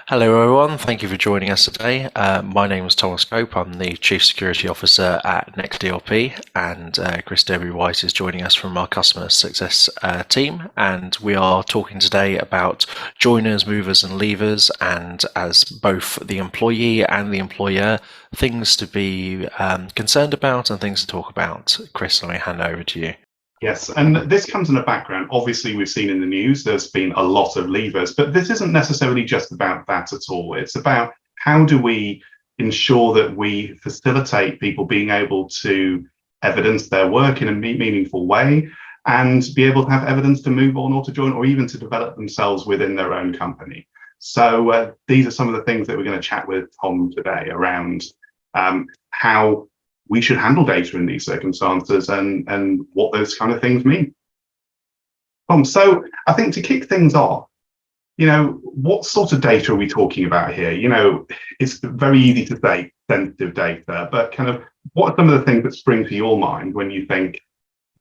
Hello, everyone. Thank you for joining us today. My name is Thomas Cope. I'm the Chief Security Officer at NextDLP, and Chris Denbigh-White is joining us from our Customer Success team. And we are talking today about joiners, movers, and leavers, and as both the employee and the employer, things to be concerned about and things to talk about. Chris, let me hand over to you. Yes, and this comes in a background. Obviously, we've seen in the news there's been a lot of leavers, but this isn't necessarily just about that at all. It's about how do we ensure that we facilitate people being able to evidence their work in a meaningful way and be able to have evidence to move on or to join or even to develop themselves within their own company. So these are some of the things that we're going to chat with Tom today around how we should handle data in these circumstances and what those kind of things mean. So I think to kick things off, what sort of data are we talking about here? It's very easy to say sensitive data, but kind of what are some of the things that spring to your mind when you think,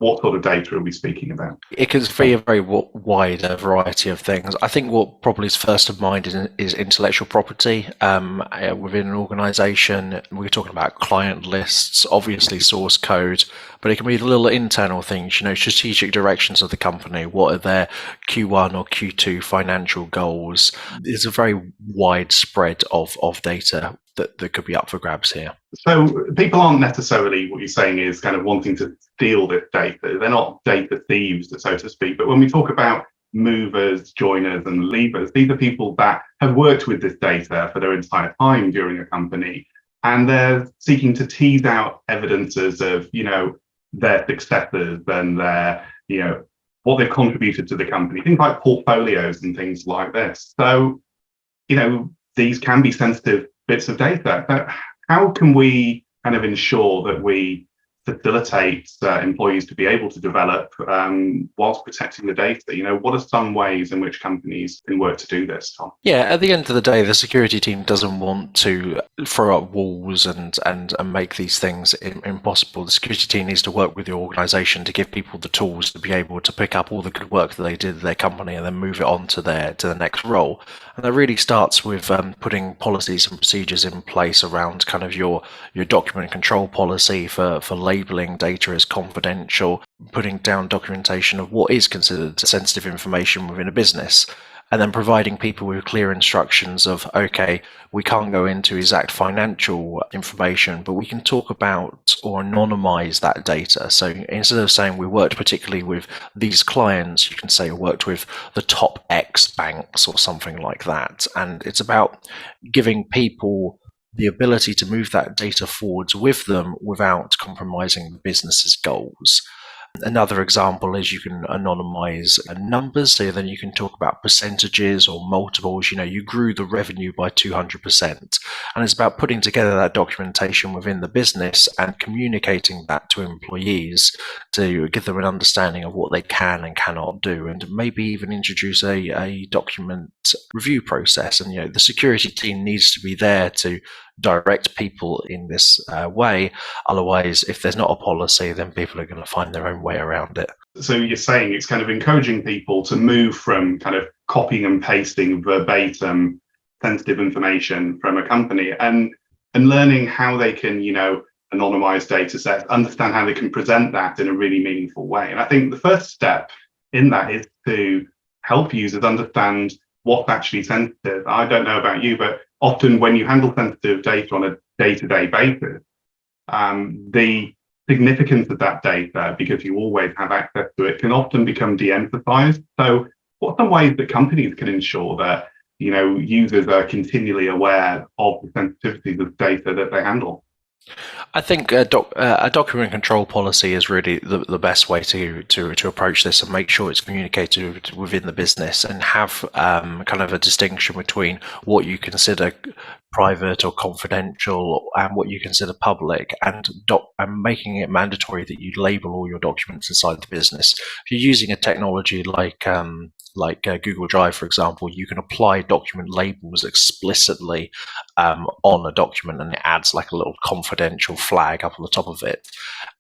what sort of data are we speaking about? It can be a very wide variety of things. I think what probably is first of mind is intellectual property within an organization. We're talking about client lists, obviously source code, but it can be little internal things, strategic directions of the company. What are their Q1 or Q2 financial goals? There's a very wide spread of data that could be up for grabs here. So people aren't necessarily, what you're saying is kind of wanting to steal this data. They're not data thieves, so to speak. But when we talk about movers, joiners, and leavers, these are people that have worked with this data for their entire time during a company, and they're seeking to tease out evidences of, their successes and their, what they've contributed to the company, things like portfolios and things like this. So, these can be sensitive bits of data. But how can we kind of ensure that we facilitate employees to be able to develop whilst protecting the data? What are some ways in which companies can work to do this, Tom? Yeah, at the end of the day, the security team doesn't want to throw up walls and make these things impossible. The security team needs to work with the organization to give people the tools to be able to pick up all the good work that they did at their company and then move it on to the next role. And that really starts with putting policies and procedures in place around kind of your document control policy for labeling data as confidential, putting down documentation of what is considered sensitive information within a business, and then providing people with clear instructions of, okay, we can't go into exact financial information, but we can talk about or anonymize that data. So instead of saying we worked particularly with these clients, you can say we worked with the top X banks or something like that. And it's about giving people the ability to move that data forwards with them without compromising the business's goals. Another example is you can anonymize numbers, so then you can talk about percentages or multiples. You grew the revenue by 200%. And it's about putting together that documentation within the business and communicating that to employees to give them an understanding of what they can and cannot do, and maybe even introduce a document review process. And the security team needs to be there to direct people in this way. Otherwise, if there's not a policy, then people are going to find their own way around it. So you're saying it's kind of encouraging people to move from kind of copying and pasting verbatim sensitive information from a company and learning how they can, anonymize data sets, understand how they can present that in a really meaningful way. And I think the first step in that is to help users understand what's actually sensitive. I don't know about you, but often when you handle sensitive data on a day-to-day basis, the significance of that data, because you always have access to it, can often become de-emphasized. So what are some ways that companies can ensure that, users are continually aware of the sensitivities of data that they handle? I think a document control policy is really the best way to approach this and make sure it's communicated within the business and have kind of a distinction between what you consider private or confidential and what you consider public, and making it mandatory that you label all your documents inside the business. If you're using a technology like Google Drive, for example, you can apply document labels explicitly on a document, and it adds like a little confidential flag up on the top of it.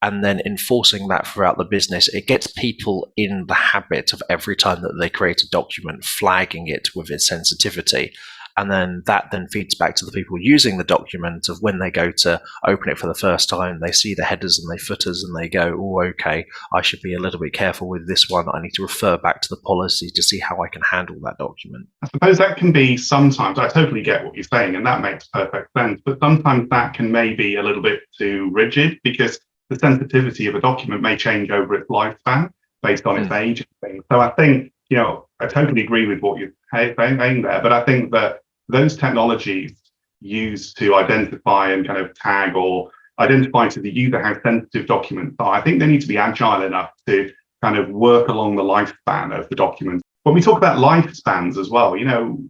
And then enforcing that throughout the business, it gets people in the habit of every time that they create a document, flagging it with its sensitivity. And then that then feeds back to the people using the document of when they go to open it for the first time, they see the headers and the footers and they go, oh, okay, I should be a little bit careful with this one. I need to refer back to the policy to see how I can handle that document. I suppose that can be sometimes, I totally get what you're saying, and that makes perfect sense, but sometimes that can maybe a little bit too rigid, because the sensitivity of a document may change over its lifespan based on its age and things. So I think, I totally agree with what you're saying there, but I think that those technologies used to identify and kind of tag or identify to the user how sensitive documents are, I think they need to be agile enough to kind of work along the lifespan of the document. When we talk about lifespans as well,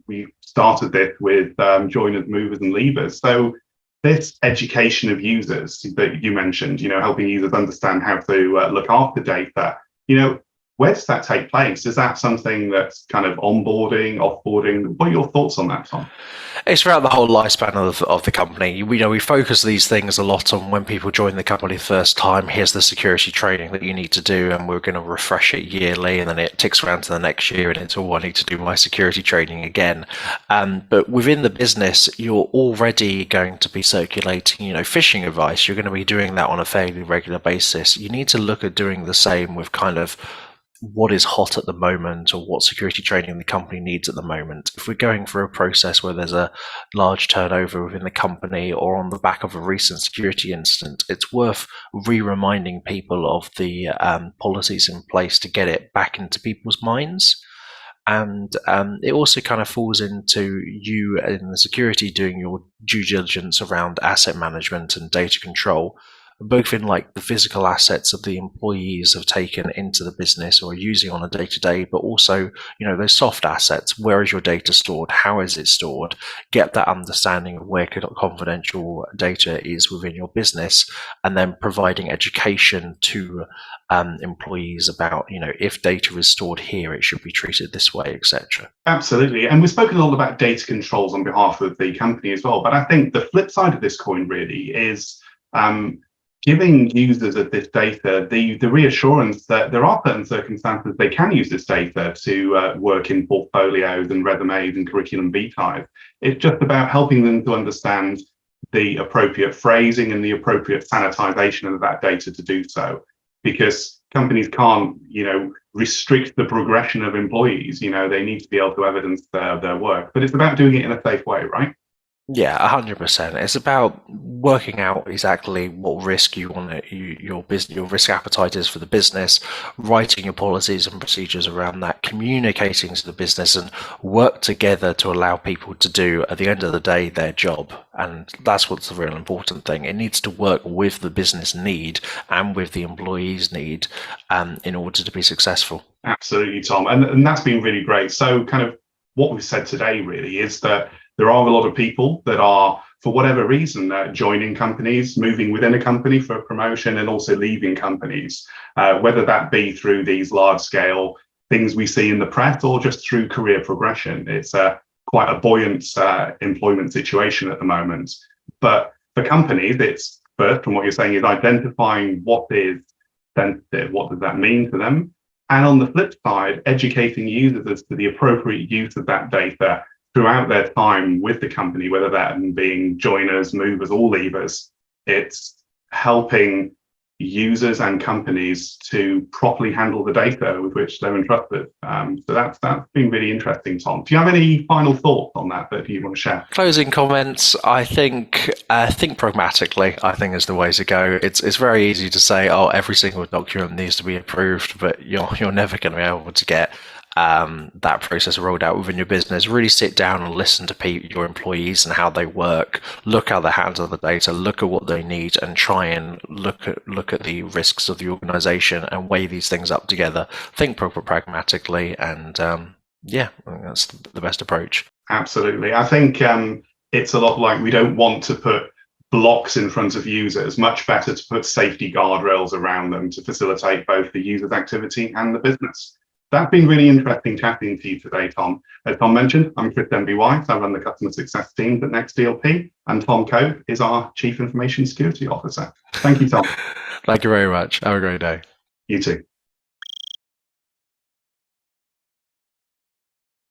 we started this with joiners, movers and leavers. So this education of users that you mentioned, helping users understand how to look after data, where does that take place? Is that something that's kind of onboarding, offboarding? What are your thoughts on that, Tom? It's throughout the whole lifespan of the company. We focus these things a lot on when people join the company the first time. Here's the security training that you need to do, and we're going to refresh it yearly, and then it ticks around to the next year, and it's all I need to do my security training again. But within the business, you're already going to be circulating, phishing advice. You're going to be doing that on a fairly regular basis. You need to look at doing the same with kind of what is hot at the moment or what security training the company needs at the moment. If we're going through a process where there's a large turnover within the company or on the back of a recent security incident, it's worth re-reminding people of the policies in place to get it back into people's minds. And it also kind of falls into you in the security doing your due diligence around asset management and data control, both in like the physical assets of the employees have taken into the business or are using on a day-to-day, but also, those soft assets. Where is your data stored? How is it stored? Get that understanding of where confidential data is within your business, and then providing education to employees about, if data is stored here, it should be treated this way, etc. Absolutely. And we've spoken a lot about data controls on behalf of the company as well. But I think the flip side of this coin really is giving users of this data the reassurance that there are certain circumstances they can use this data to work in portfolios and resumes and curriculum vitae. It's just about helping them to understand the appropriate phrasing and the appropriate sanitization of that data to do so, because companies can't, restrict the progression of employees. They need to be able to evidence their work, but it's about doing it in a safe way, right? Yeah, 100%. It's about working out exactly what risk you want your risk appetite is for the business, writing your policies and procedures around that, communicating to the business, and work together to allow people to do, at the end of the day, their job. And that's what's the real important thing. It needs to work with the business need and with the employees' need in order to be successful. Absolutely, Tom. And that's been really great. So kind of what we've said today really is that there are a lot of people that are, for whatever reason, joining companies, moving within a company for a promotion, and also leaving companies, whether that be through these large-scale things we see in the press or just through career progression. It's quite a buoyant employment situation at the moment. But for companies, it's first, from what you're saying, is identifying what is sensitive, what does that mean to them? And on the flip side, educating users as to the appropriate use of that data throughout their time with the company, whether that being joiners, movers, or leavers. It's helping users and companies to properly handle the data with which they're entrusted. So that's been really interesting, Tom. Do you have any final thoughts on that you want to share? Closing comments. I think pragmatically, I think is the way to go. It's very easy to say, oh, every single document needs to be approved, but you're never going to be able to get that process rolled out within your business. Really sit down and listen to your employees and how they work, look how they handle the data, look at what they need, and try and look at the risks of the organization and weigh these things up together. Think pragmatically, and I think that's the best approach. Absolutely. I think it's a lot like we don't want to put blocks in front of users. Much better to put safety guardrails around them to facilitate both the user's activity and the business. That's been really interesting chatting to you today, Tom. As Tom mentioned, I'm Chris Denbigh-White. I run the customer success team at Next DLP, and Tom Cope is our Chief Information Security Officer. Thank you, Tom. Thank you very much. Have a great day. You too.